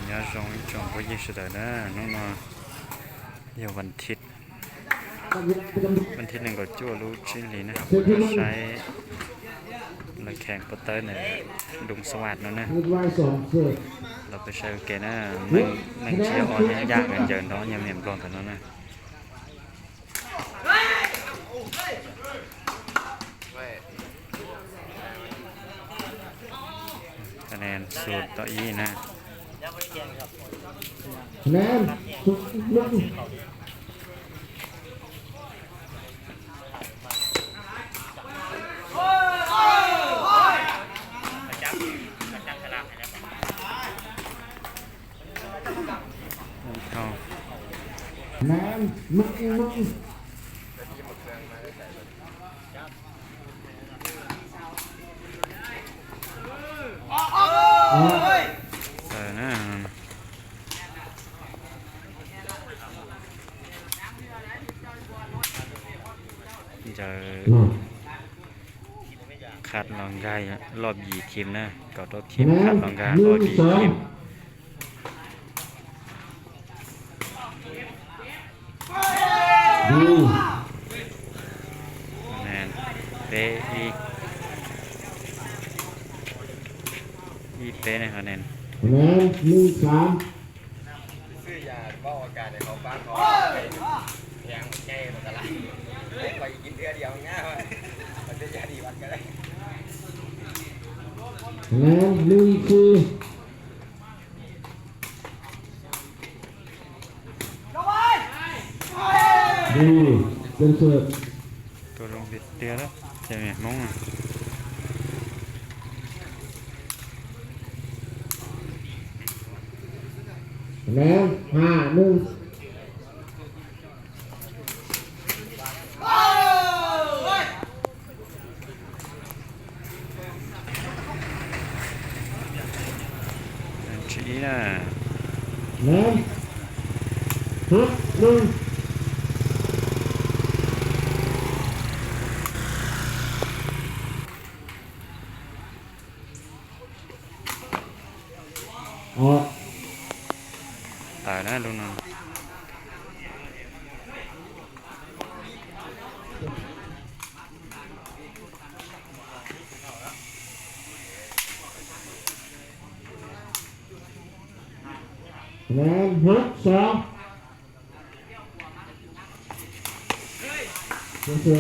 nhà rong trong có gì sự đó nó nhiềuวันทิศหนึ่งก็จั่วรู้ชิ้นลีนะใช้เลยแข่งปเตอร์เนี่ยดุงสวัสดิ์นั่นนะเราไปใช้เกน่ามันเชียร์ออนเนี่ยยากกันเยินเนาะยังเหนียมรองแต่นั้นนะคะแนนสูตรต่อยี่นะคะแนนสุดลงแนนมึงนะจะคัดลองได้รอบยีทีมนะก็ตัวทีมคัดลองได้รอบยีทีมดูแนนเปอีเปนะคะแนนแนน1-3ซื้อยาเบาอาการในเขาบ้านเขาแพงแก่หมดอะไรไปกินเดือเดียวง่ายเลยมันจะยาดีวันก็ได้แนน1-4ดูเป็นเสือตัวลงติดเตี้ยแล้วใช่ไหมมองแนน5-1ชี้นะแนน6-1ออกตายนะลุงนนแนน6-2เป็นเสือ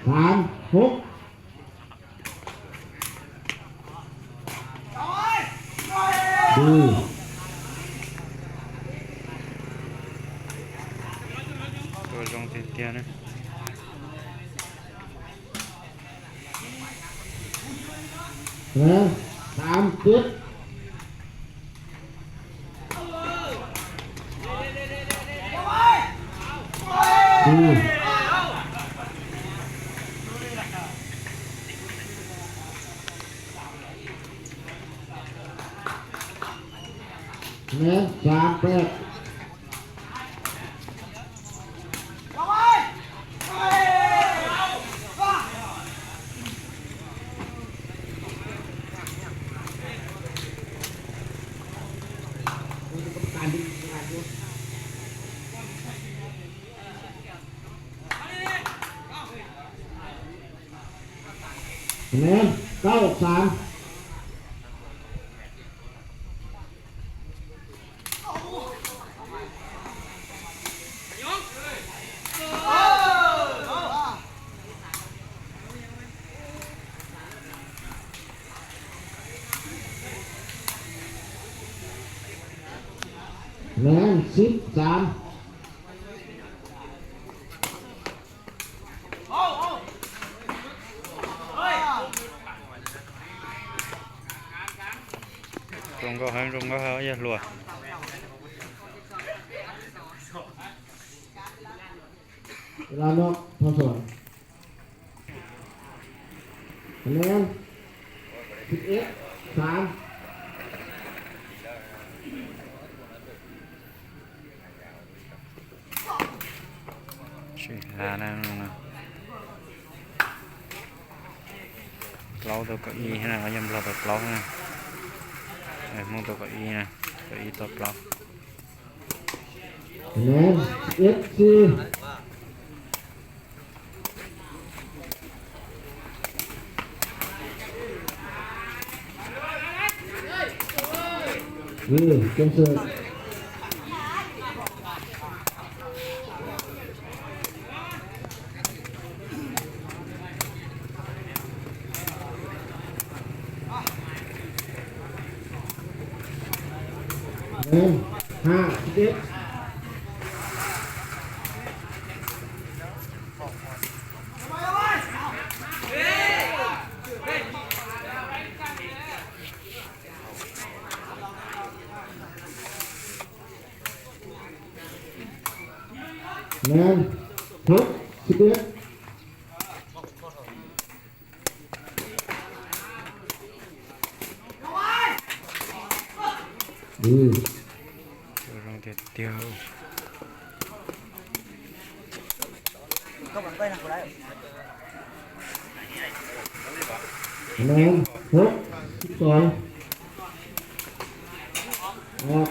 3-6ดูตัวลงติดเตี้ยนะนะ3-7ดูนะ3-8คะแนน9-3คะแนน13รงก็เขาอย่ารัวเวลานอกพอสอนคะแนน11-3ช Chỉ là đang lâu tôi có y hay là ở nhầm lâu tôi lâu nè mua tôi có y nè có y tôi lâu คะแนน14นี่เกมเสิร์ฟ51 แนน61ดี Rồi tiếp theo คะแนน62ออก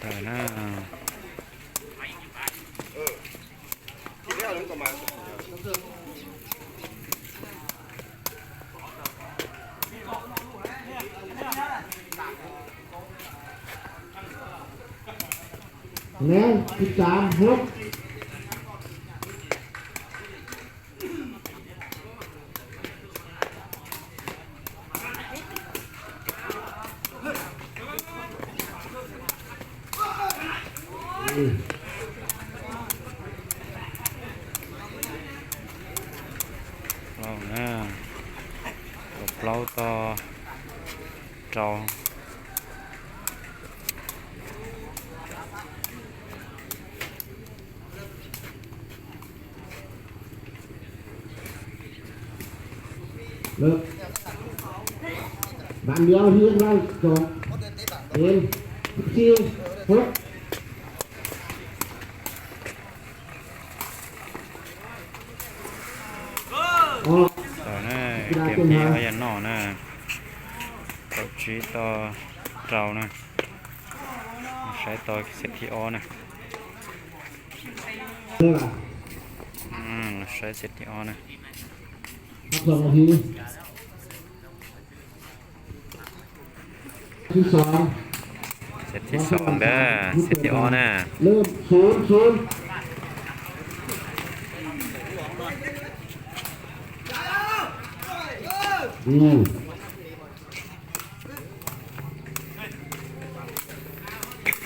tại nó กินแล้วนึงก็มา คะแนน13 6อืม lâu nè một lâu to trâu เลิกบานเดียวที่ยังได้จบเอ็น14 6ออก rồi nè tiệm gì hay dần nọ nè cậu trí to trâu nè sẽ to xếp thi o nè เลิก sẽ xếp thi o nè พัก2 นาทีที่2 xếp thi sòng đó xếp thi o nè เริ่ม0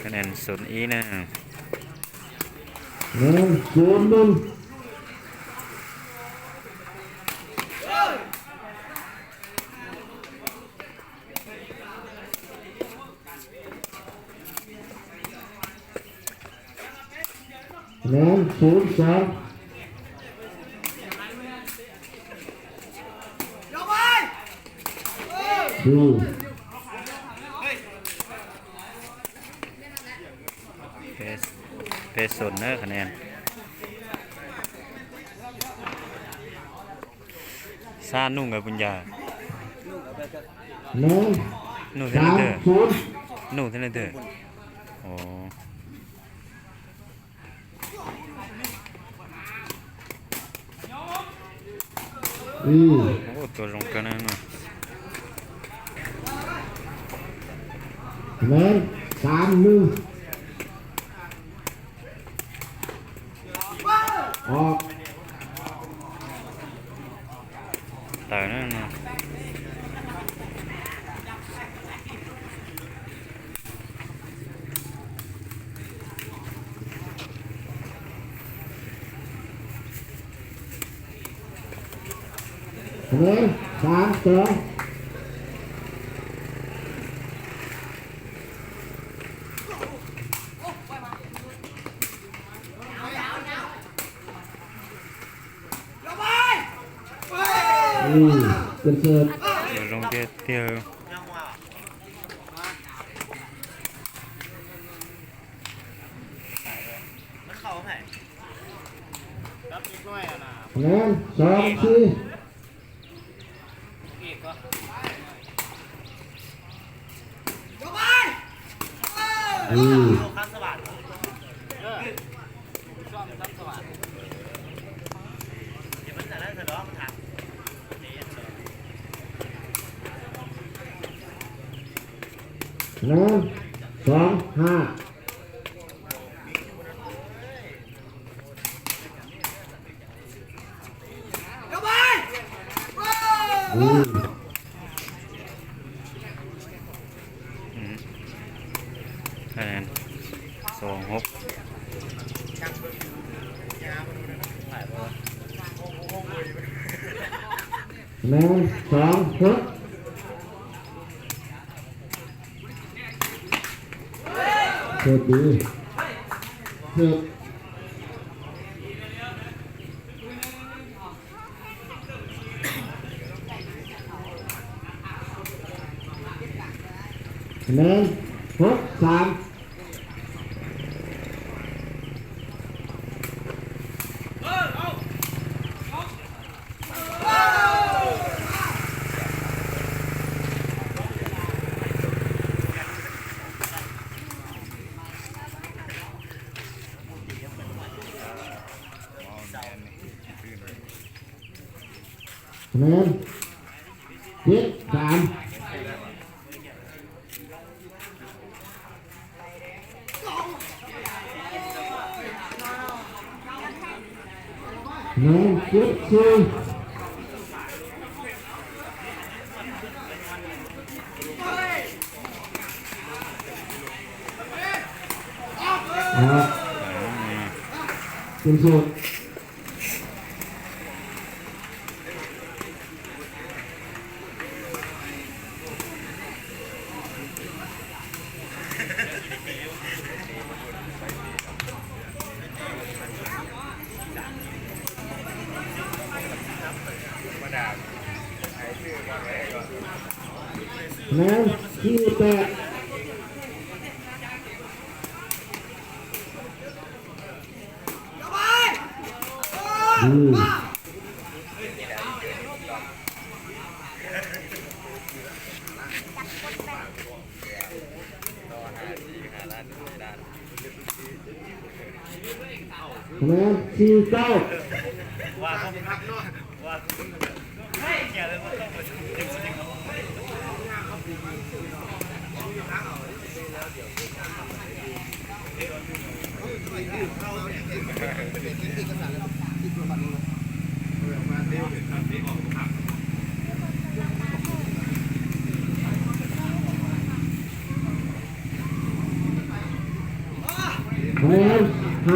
cái nền sụn ý nè 1 คะแนน02ดู เพสนเนอร์คะแนนซานุ่งกับปุญญา คะแนน นุ่งเท่านั้นเถอะ 30 นุ่งเท่านั้นเถอะโอ้ อืม โหตัวลงกันนะเนาะ คะแนน3-1ออก แต่นั่นเนาะ คะแนน3-2เป็นเสิร์ฟ ตัวลงเดียวเดียว มันเข่า คะแนน2-4คะแนน2-5อืมคะแนน2-6คะแนน2-6เสิร์ฟดีเสิร์ฟคะแนน6-3คะแนน7-3คะแนน7-4ครับเป็นสุดคะแนน28คะแนน49คะแนน5-9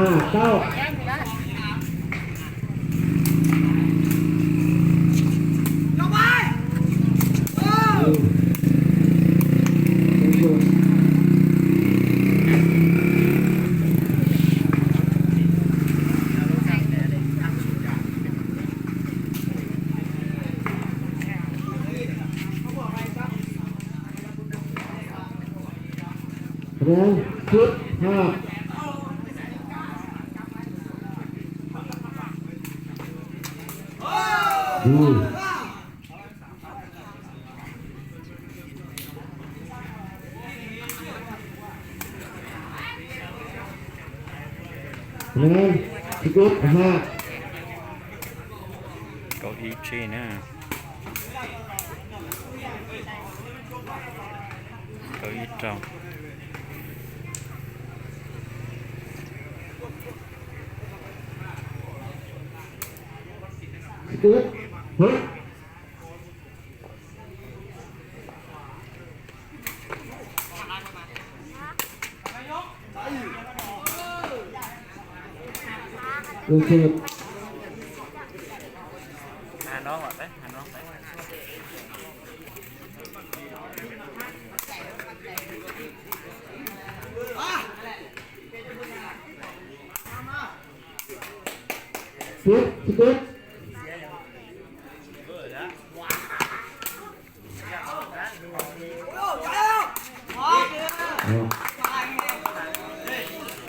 คะแนน10-5คะแนน11-5เก้าอี้ชี้นะเก้าอี้จ้องรู้สึกหาน้องก่อนไหมหาน้องไป11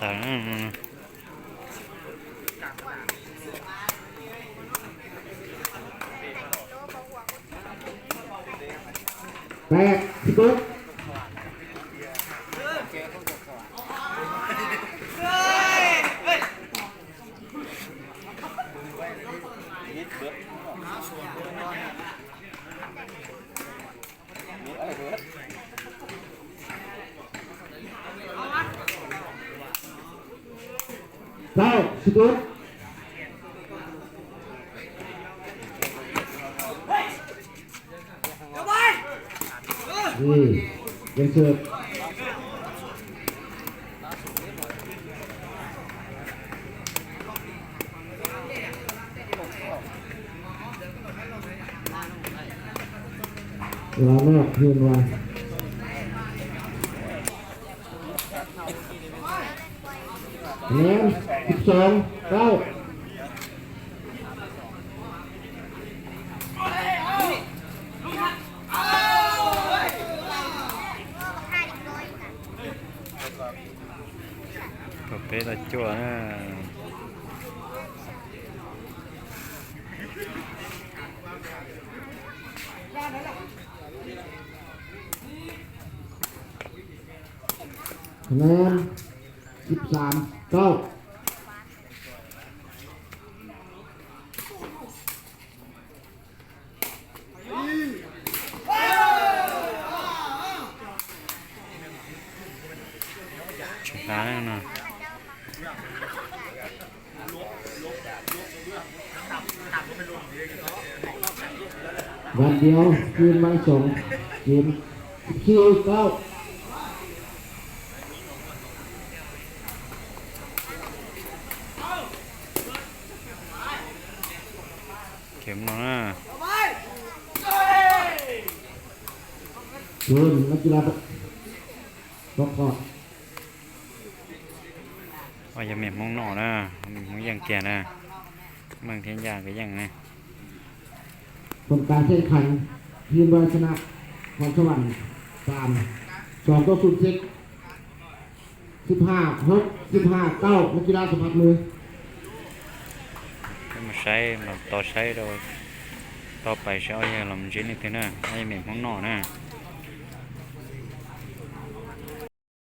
ต่าง แปดสิบเอ็ดเก้าสิบเอ็ดนี่ยังเสิร์ฟเราไม่ออกคืนว่ะแนม12 9ประเภทละจั่วนะคะแนน13 9ชุดนั้นนะ วันเดียวคืนมาส่งเกม14 9เข็มเนาะนะ คืนนักกีฬาประกอบ ว่าอย่าเหม็นมองหนอนะมึงยังแก่นะบางทีอย่างก็ยังนะ ผลการแข่งขันทีมบอลชนะพรสวรรค์2 2-0 15 6 15 9นักกีฬาสัมผัสมือ มาใช้มาต่อใช้เราต่อไปใช้เอาอย่างลำจิ้นนี่เถอะนะให้เหม็นมองหนอนะ